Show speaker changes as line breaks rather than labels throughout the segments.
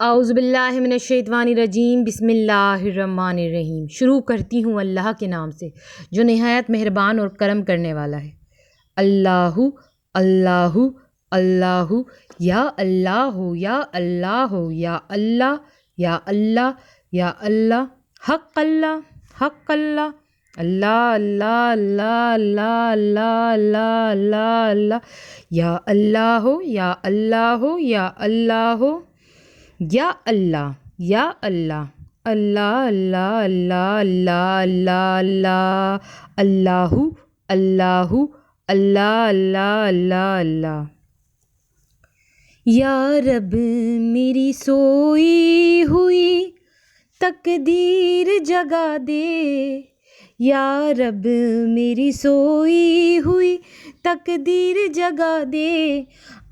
اعوذ باللہ من الشیطان الرجیم، بسم اللہ الرحمن الرحیم۔ شروع کرتی ہوں اللہ کے نام سے جو نہایت مہربان اور کرم کرنے والا ہے۔ اللہ اللہ اللہ، یا اللہ یا اللہ یا اللہ یا اللہ یا اللہ، حق اللہ حق اللہ، اللہ اللہ اللہ اللہ اللہ اللہ اللہ، یا اللہ یا اللہ یا اللہ یا اللہ یا اللہ، اللہ اللہ اللہ اللہ اللہ اللہ اللہ اللہ اللہ اللہ اللہ۔ یا رب میری سوئی ہوئی تقدیر جگا دے، یا رب میری سوئی ہوئی تقدیر جگا دے،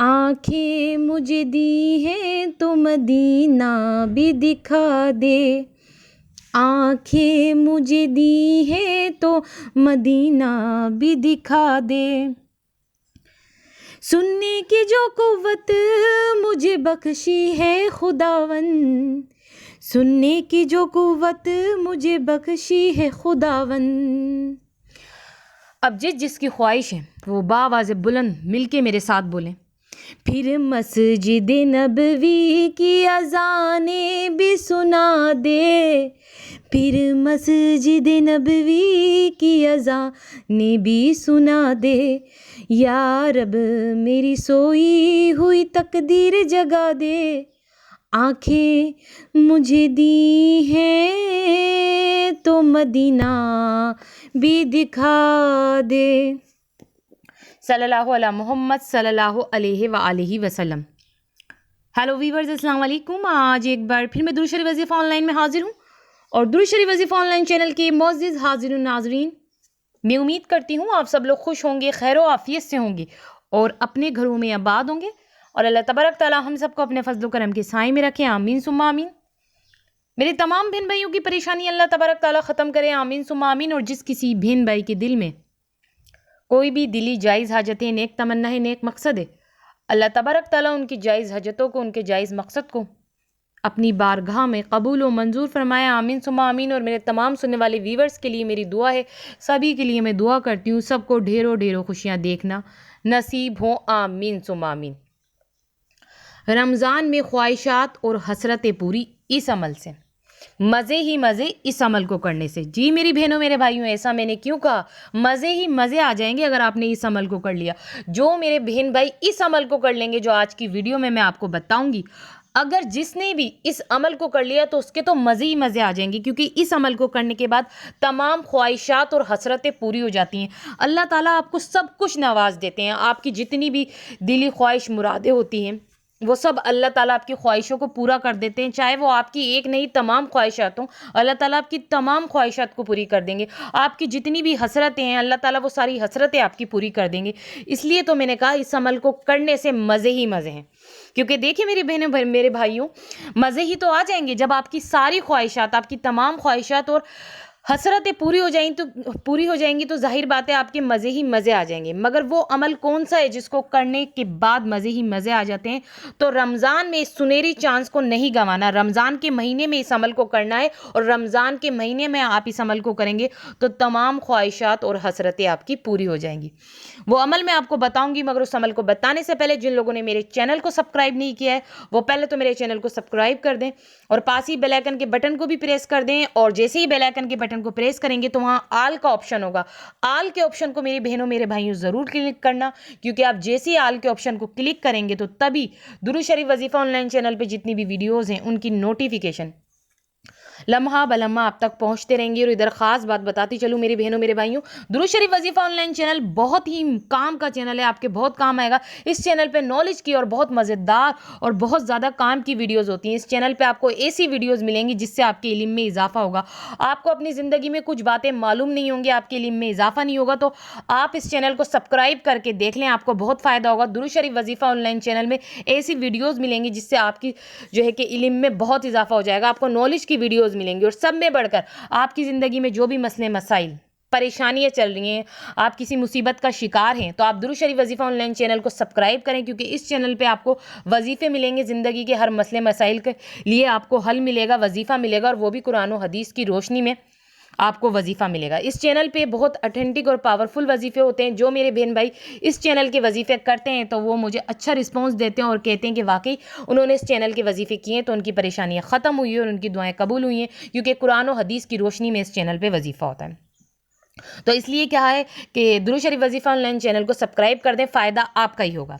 آنکھیں مجھے دی ہیں تو مدینہ بھی دکھا دے، آنکھیں مجھے دی ہیں تو مدینہ بھی دکھا دے، سننے کی جو قوت مجھے بخشی ہے خداوند، سننے کی جو قوت مجھے بخشی ہے خداوند۔ اب جس کی خواہش ہے وہ بآواز بلند مل کے میرے ساتھ بولیں۔ پھر مسجد نبوی کی اذانیں بھی سنا دے، پھر مسجد نبوی کی اذانیں بھی سنا دے، یا رب میری سوئی ہوئی تقدیر جگا دے، آنکھیں مجھے دی ہیں تو مدینہ بھی دکھا دے۔ صلی اللہ علیہ محمد صلی اللہ علیہ وآلہ وسلم۔ ہیلو ویورز، السلام علیکم۔ آج ایک بار پھر میں درود شریف وظیفہ آن لائن میں حاضر ہوں، اور درود شریف وظیفہ آن لائن چینل کے معزز حاضرین ناظرین، میں امید کرتی ہوں آپ سب لوگ خوش ہوں گے، خیر و عافیت سے ہوں گے، اور اپنے گھروں میں آباد ہوں گے، اور اللہ تبارک تعالیٰ ہم سب کو اپنے فضل و کرم کے سائے میں رکھے، آمین ثم آمین۔ میرے تمام بہن بھائیوں کی پریشانی اللہ تبارک تعالیٰ ختم کرے، آمین ثم آمین۔ اور جس کسی بہن بھائی کے دل میں کوئی بھی دلی جائز حاجتیں، نیک تمنا ہے، نیک مقصد ہے، اللہ تبارک تعالیٰ ان کی جائز حاجتوں کو، ان کے جائز مقصد کو اپنی بارگاہ میں قبول و منظور فرمائے، آمین ثم آمین۔ اور میرے تمام سننے والے ویورز کے لیے میری دعا ہے، سبھی کے لیے میں دعا کرتی ہوں، سب کو ڈھیروں ڈھیروں خوشیاں دیکھنا نصیب ہوں، آمین ثم آمین۔ رمضان میں خواہشات اور حسرتیں پوری اس عمل سے، مزے ہی مزے اس عمل کو کرنے سے۔ جی میری بہنوں میرے بھائیوں، ایسا میں نے کیوں کہا؟ مزے ہی مزے آ جائیں گے اگر آپ نے اس عمل کو کر لیا۔ جو میرے بہن بھائی اس عمل کو کر لیں گے جو آج کی ویڈیو میں آپ کو بتاؤں گی، اگر جس نے بھی اس عمل کو کر لیا تو اس کے تو مزے ہی مزے آ جائیں گے، کیونکہ اس عمل کو کرنے کے بعد تمام خواہشات اور حسرتیں پوری ہو جاتی ہیں۔ اللہ تعالیٰ آپ کو سب کچھ نواز دیتے ہیں، آپ کی جتنی بھی دلی خواہش مرادیں ہوتی ہیں وہ سب اللہ تعالیٰ آپ کی خواہشوں کو پورا کر دیتے ہیں، چاہے وہ آپ کی ایک نہیں تمام خواہشات ہوں، اللہ تعالیٰ آپ کی تمام خواہشات کو پوری کر دیں گے۔ آپ کی جتنی بھی حسرتیں ہیں اللہ تعالیٰ وہ ساری حسرتیں آپ کی پوری کر دیں گے۔ اس لیے تو میں نے کہا اس عمل کو کرنے سے مزے ہی مزے ہیں، کیونکہ دیکھیں میری بہنوں میرے بھائیوں، مزے ہی تو آ جائیں گے جب آپ کی ساری خواہشات، آپ کی تمام خواہشات اور حسرتیں پوری ہو جائیں گی تو ظاہر بات ہے آپ کے مزے ہی مزے آ جائیں گے۔ مگر وہ عمل کون سا ہے جس کو کرنے کے بعد مزے ہی مزے آ جاتے ہیں؟ تو رمضان میں اس سنہری چانس کو نہیں گنوانا، رمضان کے مہینے میں اس عمل کو کرنا ہے، اور رمضان کے مہینے میں آپ اس عمل کو کریں گے تو تمام خواہشات اور حسرتیں آپ کی پوری ہو جائیں گی۔ وہ عمل میں آپ کو بتاؤں گی، مگر اس عمل کو بتانے سے پہلے جن لوگوں نے میرے چینل کو سبسکرائب نہیں کیا ہے وہ پہلے تو میرے چینل کو سبسکرائب کر دیں، اور پاس ہی بیل آئیکن کے بٹن کو بھی پریس کر دیں، اور جیسے ہی بیل آئیکن کے بٹن کو پریس کریں گے تو وہاں آل کا آپشن ہوگا، آل کے آپشن کو میری بہنوں میرے بھائیوں ضرور کلک کرنا، کیونکہ آپ جیسے ہی آل کے آپشن کو کلک کریں گے تو تبھی درود شریف وظیفہ آن لائن چینل پہ جتنی بھی ویڈیوز ہیں ان کی نوٹیفیکیشن لمحہ بلمحہ آپ تک پہنچتے رہیں گے۔ اور ادھر خاص بات بتاتی چلوں میری بہنوں میرے بھائیوں، درود شریف وظیفہ آن لائن چینل بہت ہی کام کا چینل ہے، آپ کے بہت کام آئے گا۔ اس چینل پہ نالج کی اور بہت مزیدار اور بہت زیادہ کام کی ویڈیوز ہوتی ہیں۔ اس چینل پہ آپ کو ایسی ویڈیوز ملیں گی جس سے آپ کے علم میں اضافہ ہوگا۔ آپ کو اپنی زندگی میں کچھ باتیں معلوم نہیں ہوں گی، آپ کے علم میں اضافہ نہیں ہوگا، تو آپ اس چینل کو سبسکرائب کر کے دیکھ لیں، آپ کو بہت فائدہ ہوگا۔ درود شریف وظیفہ آن لائن چینل میں ایسی ویڈیوز ملیں گی جس سے آپ کی جو ہے کہ علم میں بہت اضافہ ہو جائے گا، آپ کو نالج کی ویڈیوز ملیں گی، اور سب میں بڑھ کر آپ کی زندگی میں جو بھی مسئلے مسائل پریشانیاں چل رہی ہیں، آپ کسی مصیبت کا شکار ہیں، تو آپ درود شریف وظیفہ آن لائن چینل کو سبسکرائب کریں، کیونکہ اس چینل پہ آپ کو وظیفے ملیں گے، زندگی کے ہر مسئلے مسائل کے لیے آپ کو حل ملے گا، وظیفہ ملے گا، اور وہ بھی قرآن و حدیث کی روشنی میں آپ کو وظیفہ ملے گا۔ اس چینل پہ بہت اتھینٹک اور پاورفل وظیفے ہوتے ہیں۔ جو میرے بہن بھائی اس چینل کے وظیفے کرتے ہیں تو وہ مجھے اچھا رسپانس دیتے ہیں اور کہتے ہیں کہ واقعی انہوں نے اس چینل کے وظیفے کیے ہیں تو ان کی پریشانیاں ختم ہوئی ہیں اور ان کی دعائیں قبول ہوئی ہیں، کیونکہ قرآن و حدیث کی روشنی میں اس چینل پہ وظیفہ ہوتا ہے۔ تو اس لیے کیا ہے کہ درود شریف وظیفہ آن لائن چینل کو سبسکرائب کر دیں، فائدہ آپ کا ہی ہوگا۔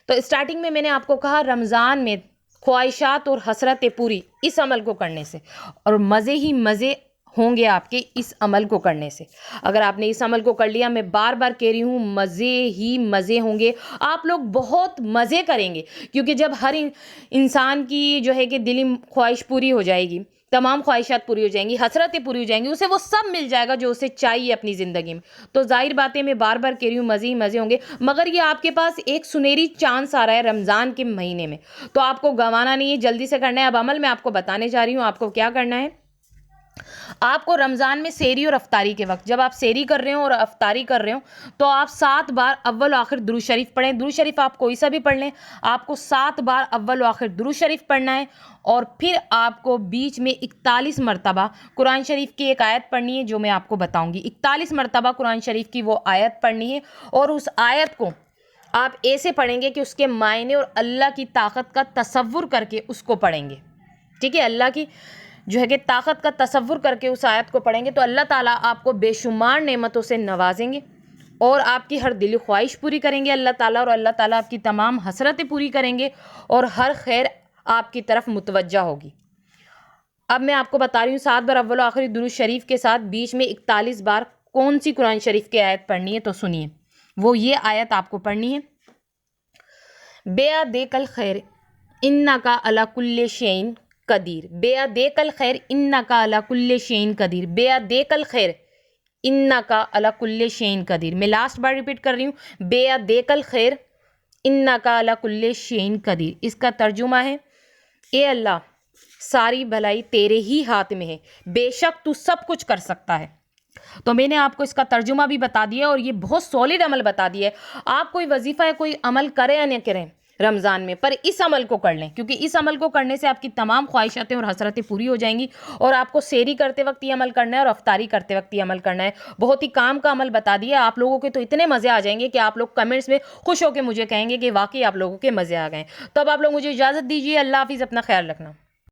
تو اسٹارٹنگ میں نے آپ کو کہا رمضان میں خواہشات اور حسرتیں پوری اس عمل کو کرنے سے، اور مزے ہی مزے ہوں گے آپ کے اس عمل کو کرنے سے۔ اگر آپ نے اس عمل کو کر لیا، میں بار بار کہہ رہی ہوں، مزے ہی مزے ہوں گے، آپ لوگ بہت مزے کریں گے، کیونکہ جب ہر انسان کی جو ہے کہ دلی خواہش پوری ہو جائے گی، تمام خواہشات پوری ہو جائیں گی، حسرتیں پوری ہو جائیں گی، اسے وہ سب مل جائے گا جو اسے چاہیے اپنی زندگی میں۔ تو ظاہر باتیں میں بار بار کہہ رہی ہوں، مزے ہی مزے ہوں گے، مگر یہ آپ کے پاس ایک سنہری چانس آ رہا ہے رمضان کے مہینے میں، تو آپ کو گنوانا نہیں ہے، جلدی سے کرنا ہے۔ اب عمل میں آپ کو بتانے جا رہی ہوں، آپ کو کیا کرنا ہے۔ آپ کو رمضان میں سحری اور افطاری کے وقت، جب آپ سحری کر رہے ہو اور افطاری کر رہے ہو، تو آپ 7 بار اول و آخر درود شریف پڑھیں۔ درود شریف آپ کوئی سا بھی پڑھ لیں، آپ کو 7 بار اول و آخر درود شریف پڑھنا ہے، اور پھر آپ کو بیچ میں 41 مرتبہ قرآن شریف کی ایک آیت پڑھنی ہے، جو میں آپ کو بتاؤں گی۔ 41 مرتبہ قرآن شریف کی وہ آیت پڑھنی ہے، اور اس آیت کو آپ ایسے پڑھیں گے کہ اس کے معنی اور اللہ کی طاقت کا تصور کر کے اس کو پڑھیں گے، ٹھیک ہے؟ اللہ کی جو ہے کہ طاقت کا تصور کر کے اس آیت کو پڑھیں گے تو اللہ تعالیٰ آپ کو بے شمار نعمتوں سے نوازیں گے، اور آپ کی ہر دلی خواہش پوری کریں گے اللہ تعالیٰ، اور اللہ تعالیٰ آپ کی تمام حسرتیں پوری کریں گے، اور ہر خیر آپ کی طرف متوجہ ہوگی۔ اب میں آپ کو بتا رہی ہوں 7 بار اول و آخری درود شریف کے ساتھ بیچ میں 41 بار کون سی قرآن شریف کی آیت پڑھنی ہے، تو سنیے، وہ یہ آیت آپ کو پڑھنی ہے۔ بیادیک الخیر انکا علی کل شیء قدیر، بیادیک الخیر انکا علی کل شیء قدیر، بیادیک الخیر انکا علی کل شیء قدیر۔ میں لاسٹ بار ریپیٹ کر رہی ہوں، بیادیک الخیر انکا علی کل شیء قدیر۔ اس کا ترجمہ ہے، اے اللہ، ساری بھلائی تیرے ہی ہاتھ میں ہے، بے شک تو سب کچھ کر سکتا ہے۔ تو میں نے آپ کو اس کا ترجمہ بھی بتا دیا، اور یہ بہت سالڈ عمل بتا دیا ہے۔ آپ کوئی وظیفہ ہے، کوئی عمل کریں یا نہ کریں رمضان میں، پر اس عمل کو کر لیں، کیونکہ اس عمل کو کرنے سے آپ کی تمام خواہشاتیں اور حسرتیں پوری ہو جائیں گی، اور آپ کو سحری کرتے وقت یہ عمل کرنا ہے اور افطاری کرتے وقت یہ عمل کرنا ہے۔ بہت ہی کام کا عمل بتا دیا، آپ لوگوں کے تو اتنے مزے آ جائیں گے کہ آپ لوگ کمنٹس میں خوش ہو کے مجھے کہیں گے کہ واقعی آپ لوگوں کے مزے آ گئے۔ تو اب آپ لوگ مجھے اجازت دیجیے، اللہ حافظ، اپنا خیال رکھنا۔